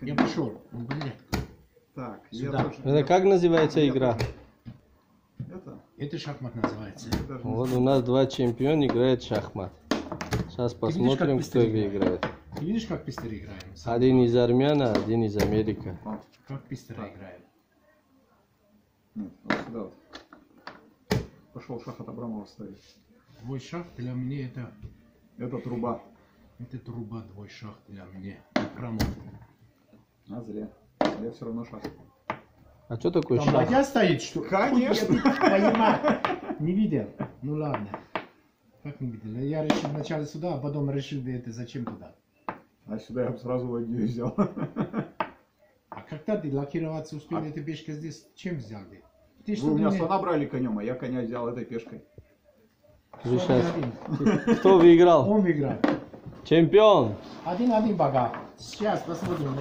Я пошел. Блин. Так, Сюда. Это как называется игра? Это шахмат называется. Вот у нас два чемпиона играют в шахмат. Сейчас посмотрим, кто выиграет. Ты видишь, как пистеры играем? Один из армян, а один из Америки. Как пистеры играем? Нет, вот сюда вот. Пошел шах от Абрамова ставить. Твой шах для меня Это труба. это труба, твой шах для меня. Прямо. А зря. Я все равно шах. А что такое Там шах? ладья стоит, что? Конечно. Понимаю. Не видел? Ну ладно. Как не видел? Я решил вначале сюда, а потом решил, это зачем туда. А сюда я бы сразу ладью взял. А когда ты лакироваться успел, эта пешка здесь чем взял? Ты Вы у меня слона брали конем, а я коня взял этой пешкой. Слушай, кто выиграл? Он выиграл. Чемпион! 1-1 пока. Сейчас посмотрим.